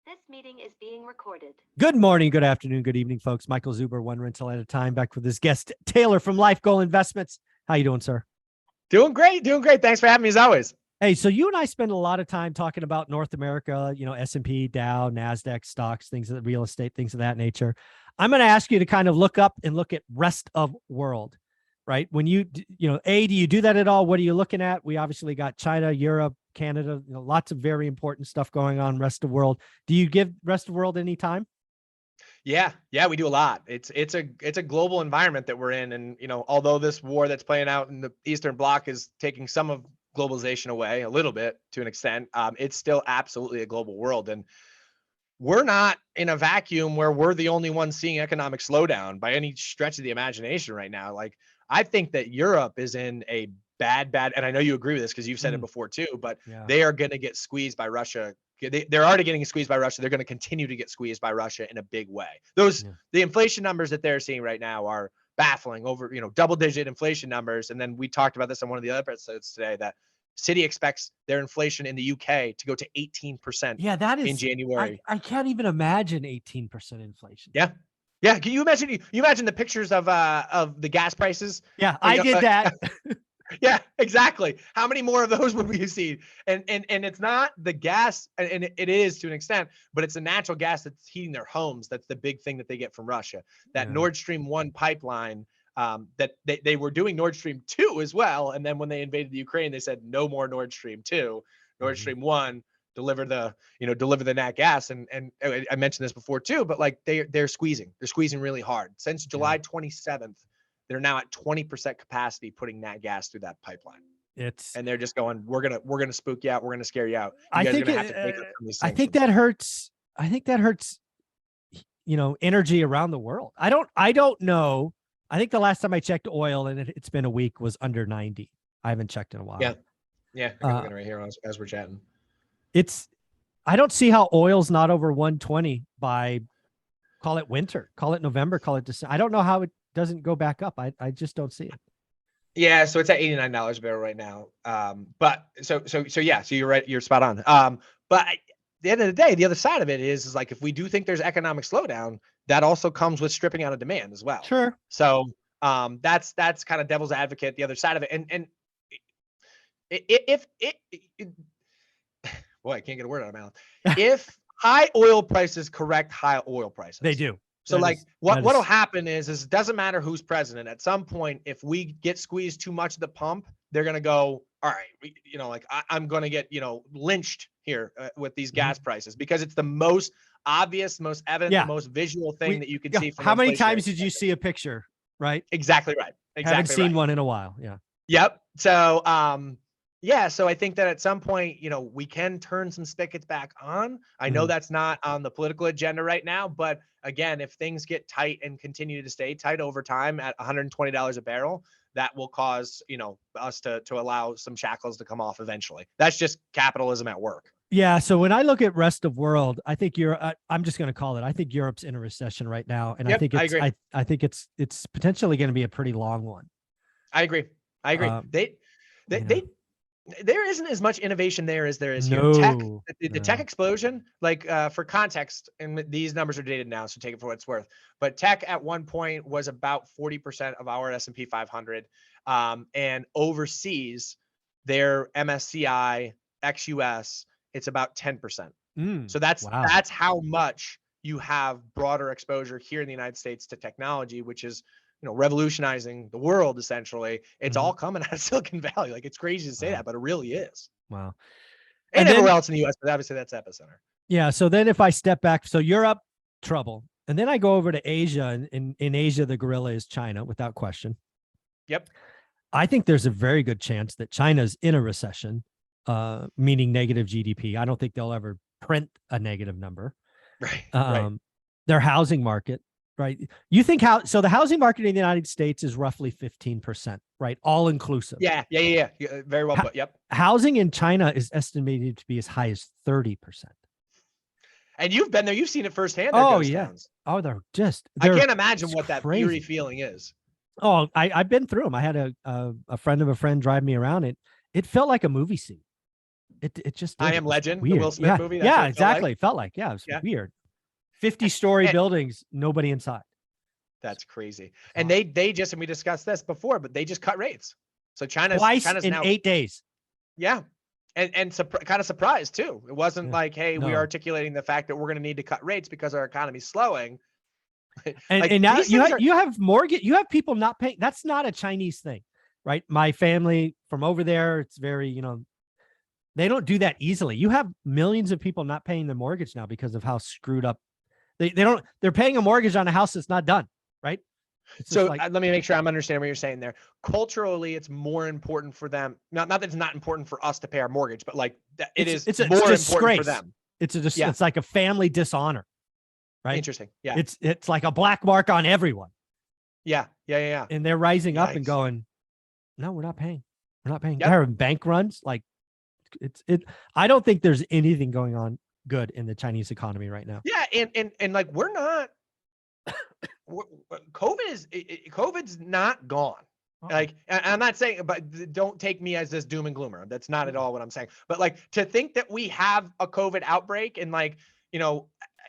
This meeting is being recorded. Good morning, good afternoon, good evening, folks. Michael Zuber, one rental at a time, back with his guest, Taylor from Life Goal Investments. How you doing, sir? Doing great. Thanks for having me as always. Hey, so you and I spend a lot of time talking about North America, S&P, Dow, NASDAQ stocks, things of real estate, things of that nature. I'm going to ask you to kind of look up and look at rest of world, right? When do you do that at all? What are you looking at? We obviously got China, Europe, Canada, lots of very important stuff going on rest of world. Do you give rest of world any time? Yeah, we do a lot. It's a global environment that we're in, and although this war that's playing out in the Eastern Bloc is taking some of globalization away a little bit to an extent, it's still absolutely a global world, and we're not in a vacuum where we're the only ones seeing economic slowdown by any stretch of the imagination right now. Like, I think that Europe is in a bad, and I know you agree with this because you've said it before too, but they are going to get squeezed by Russia. They're already getting squeezed by Russia. They're going to continue to get squeezed by Russia in a big way. The inflation numbers that they're seeing right now are baffling, over, double-digit inflation numbers. And then we talked about this on one of the other episodes today, that Citi expects their inflation in the UK to go to 18%. Yeah, that is in January. I can't even imagine 18% inflation. Yeah. Can you imagine? You imagine the pictures of the gas prices? Yeah, I did that. Yeah, exactly. How many more of those would we see? And it's not the gas, and it is to an extent, but it's the natural gas that's heating their homes. That's the big thing that they get from Russia. That Nord Stream 1 pipeline, that they were doing Nord Stream 2 as well. And then when they invaded the Ukraine, they said no more Nord Stream 2. Nord Stream 1 deliver the nat gas. And I mentioned this before too, but like they're squeezing really hard. Since July 27th. They're now at 20% capacity putting nat gas through that pipeline. And they're just going, we're gonna spook you out, we're gonna scare you out. You guys are gonna have to take up some of these sanctions. I think that hurts. Energy around the world. I don't know. I think the last time I checked oil, and it's been a week, was under 90. I haven't checked in a while. Yeah. I'm looking right here as we're chatting. I don't see how oil's not over 120 by, call it winter, call it November, call it December. I don't know how it doesn't go back up. I just don't see it. Yeah, so it's at $89 a barrel right now. But so you're right, you're spot on. But at the end of the day, the other side of it is like, if we do think there's economic slowdown, that also comes with stripping out of demand as well. Sure. So that's kind of devil's advocate, the other side of it. And if boy, I can't get a word out of my mouth. If high oil prices correct high oil prices, they do. So what'll happen is it doesn't matter who's president. At some point, if we get squeezed too much at the pump, they're going to go, all right, I'm going to get, lynched here with these gas prices, because it's the most obvious, most evident, the most visual thing that you can see. From how many times did you see a picture, right? Exactly right. Haven't seen one in a while. Yeah. Yep. So, so I think that at some point, we can turn some spigots back on. I know that's not on the political agenda right now, but again, if things get tight and continue to stay tight over time at $120 a barrel, that will cause, us to allow some shackles to come off eventually. That's just capitalism at work. Yeah. So when I look at rest of world, I think I'm just going to call it. I think Europe's in a recession right now, and I think it's potentially going to be a pretty long one. I agree. There isn't as much innovation there as there is here. The tech explosion, like for context, and these numbers are dated now, so take it for what it's worth. But tech at one point was about 40% of our S&P 500, and overseas, their MSCI ex-US, it's about 10%. So that's how much you have broader exposure here in the United States to technology, which is revolutionizing the world, essentially. It's all coming out of Silicon Valley. Like, it's crazy to say that, but it really is. Wow. And everywhere else in the US, but obviously that's epicenter. Yeah. So then if I step back, so Europe, trouble. And then I go over to Asia, and in Asia, the gorilla is China, without question. Yep. I think there's a very good chance that China's in a recession, meaning negative GDP. I don't think they'll ever print a negative number. Right. Their housing market, right? You think so the housing market in the United States is roughly 15%, right? All inclusive. Yeah. Very well put. Yep. Housing in China is estimated to be as high as 30%. And you've been there. You've seen it firsthand. Oh, yeah. Towns. Oh, I can't imagine what that eerie feeling is. Oh, I've been through them. I had a friend of a friend drive me around. It felt like a movie scene. It just I did. Am It was Legend, the weird. Will Smith Yeah, movie. That's what yeah, it felt like. exactly. It felt like, yeah, it was Yeah. weird. 50-story And- buildings, nobody inside. That's crazy. And they just, and we discussed this before, but they just cut rates. So China's Twice in now 8 days. Yeah. And kind of surprised too. It wasn't Yeah. like, hey, we No. are articulating the fact that we're going to need to cut rates because our economy's slowing. And, Like, and now these you things have, you have mortgage, you have people not paying. That's not a Chinese thing, right? My family from over there, it's very, they don't do that easily. You have millions of people not paying their mortgage now because of how screwed up they're paying a mortgage on a house that's not done, right? It's So just like, let me make sure I'm understanding what you're saying there. Culturally, it's more important for them. Not that it's not important for us to pay our mortgage, but like it's it's a more important disgrace for them. it's like a family dishonor, right? Interesting. Yeah. It's like a black mark on everyone. Yeah. And they're rising up and Yikes. going, no, we're not paying. We're not paying. Yep. They're having bank runs. Like I don't think there's anything going on good in the Chinese economy right now. Yeah. And like, we're not, COVID's not gone. Like, and I'm not saying, but don't take me as this doom and gloomer. That's not at all what I'm saying. But like, to think that we have a COVID outbreak and like,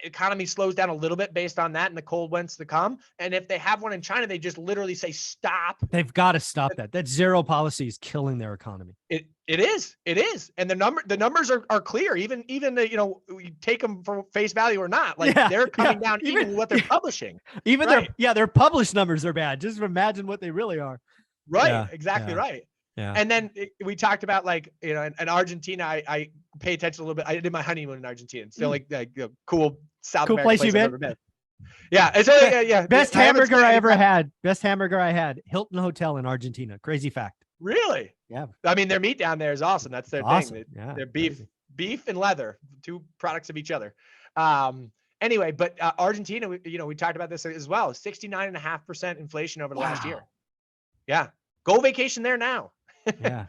economy slows down a little bit based on that and the cold winds to come. And if they have one in China, they just literally say, stop. They've got to stop that. That zero policy is killing their economy. It is. And the numbers are clear. Even you take them for face value or not, like they're coming down even with what they're publishing. Even right. their published numbers are bad. Just imagine what they really are. Right. Yeah, exactly. yeah. Right. Yeah. And then we talked about like, in Argentina, I pay attention a little bit. I did my honeymoon in Argentina. It's still like cool South Cool American place you've I've been? ever been. Yeah. It's yeah. Best I haven't hamburger spent I any ever time- had. Best hamburger I had. Hilton Hotel in Argentina. Crazy fact. Really? Yeah. I mean, their meat down there is awesome. That's their Awesome. thing. Yeah, Their crazy. beef and leather, two products of each other. Anyway, but Argentina, we talked about this as well. 69.5% inflation over the last year. Yeah. Go vacation there now. Yeah.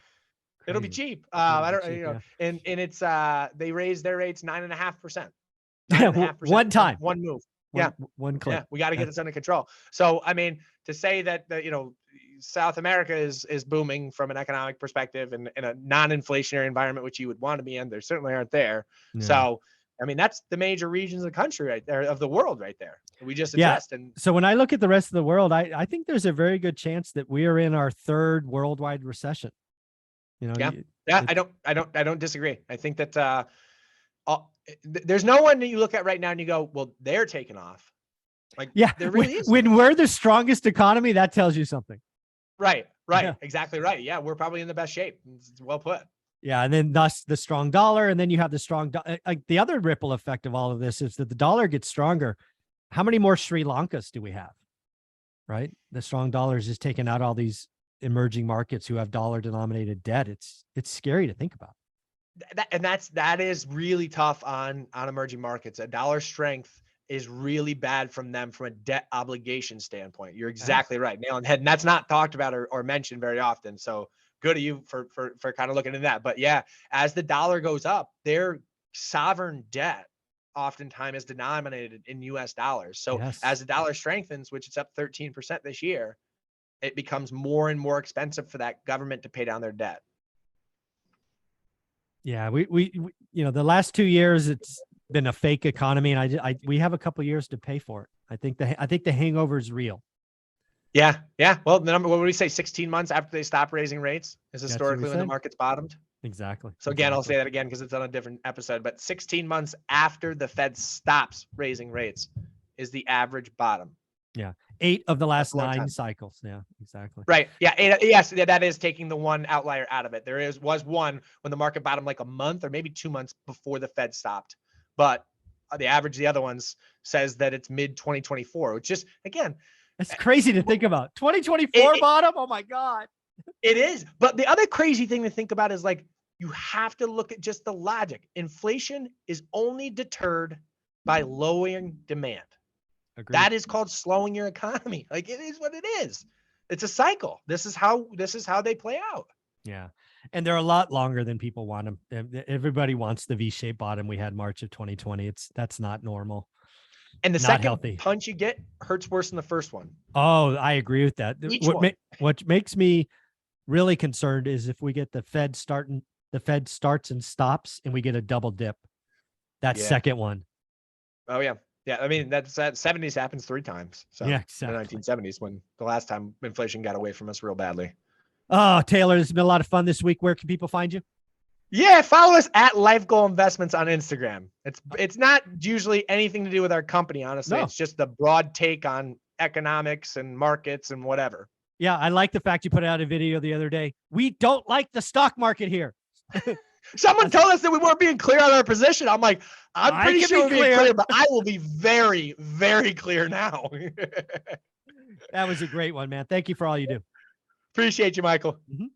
It'll be Crazy. cheap. It'll I be don't, cheap, and it's they raised their rates 9.5%. Yeah, one time. One move. One click. Yeah, we got to get this under control. So, I mean, to say that South America is booming from an economic perspective and in a non-inflationary environment, which you would want to be in, there certainly aren't there. Yeah. So, I mean, that's the major regions of the country right there, of the world right there. We just adjust. And So when I look at the rest of the world, I think there's a very good chance that we are in our third worldwide recession. Yeah, I don't disagree. I think that there's no one that you look at right now and you go, well, they're taking off. Like, yeah, there really is. When we're the strongest economy, that tells you something. Right. Yeah. Exactly right. Yeah, we're probably in the best shape. It's well put. Yeah, and then thus the strong dollar, and then you have the strong. Like the other ripple effect of all of this is that the dollar gets stronger. How many more Sri Lankas do we have? Right, the strong dollar is just taking out all these emerging markets who have dollar-denominated debt. It's scary to think about. That is really tough on emerging markets. A dollar strength is really bad from them from a debt obligation standpoint. You're exactly right, nail on the head, and that's not talked about or mentioned very often. So good of you for kind of looking into that. But yeah, as the dollar goes up, their sovereign debt oftentimes is denominated in US dollars. So as the dollar strengthens, which it's up 13% this year, it becomes more and more expensive for that government to pay down their debt. Yeah, we the last 2 years it's been a fake economy, and we have a couple years to pay for it. I think the hangover is real. Yeah. Well, the number, what would we say, 16 months after they stop raising rates is historically when the market's bottomed. Exactly. So again, I'll say that again because it's on a different episode, but 16 months after the Fed stops raising rates is the average bottom. Yeah. 8 of the last 9 cycles. Yeah, exactly. Right. Yeah. Yes. That is taking the one outlier out of it. There was one when the market bottomed like a month or maybe 2 months before the Fed stopped. But the average, the other ones says that it's mid 2024, which just, again, it's crazy to think about. 2024 bottom. Oh my God. It is. But the other crazy thing to think about is like, you have to look at just the logic. Inflation is only deterred by lowering demand. Agreed. That is called slowing your economy. Like, it is what it is. It's a cycle. This is how they play out. Yeah. And they're a lot longer than people want them. Everybody wants the V-shaped bottom we had March of 2020. That's not normal. And the not second healthy punch you get hurts worse than the first one. Oh, I agree with that. What makes me really concerned is if we get the Fed starting the Fed starts and stops and we get a double dip. That Yeah. second one. Oh yeah. Yeah. I mean, that 70s happens 3 times. So Yeah, in exactly. the 1970s, when the last time inflation got away from us real badly. Oh, Taylor, this has been a lot of fun this week. Where can people find you? Yeah, follow us at Life Goal Investments on Instagram. It's not usually anything to do with our company, honestly. No. It's just the broad take on economics and markets and whatever. Yeah, I like the fact you put out a video the other day. We don't like the stock market here. Someone told us that we weren't being clear on our position. I'm like, I'm pretty sure we're being clear, but I will be very, very clear now. That was a great one, man. Thank you for all you do. Appreciate you, Michael. Mm-hmm.